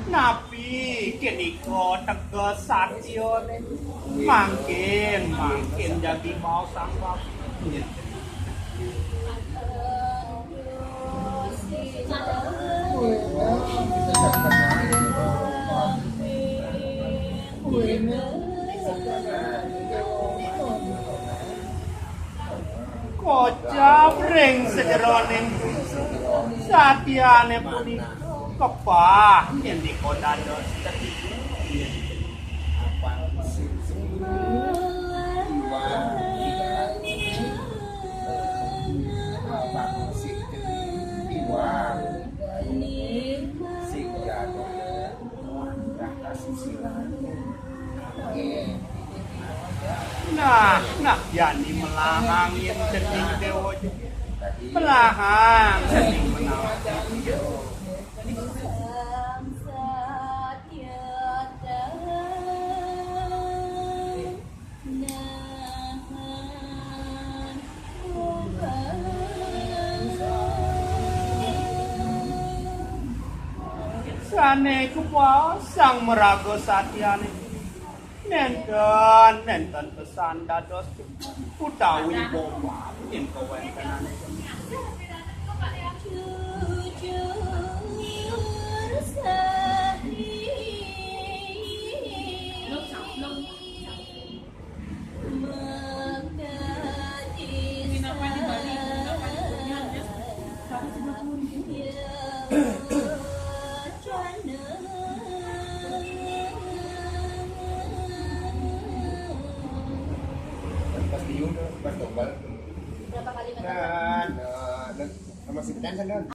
Nabi keniko tegas satyo mangkin jadi mau sang bapak. Kocap ring sejeroning satyane punika kepah yen dikodados Nah, yani melahang yang cening dewa melahang cening menawar sane kupa sang merago satyane nenten pesan dados utawi bapak yen kawentenane Pas diun, pas tombal.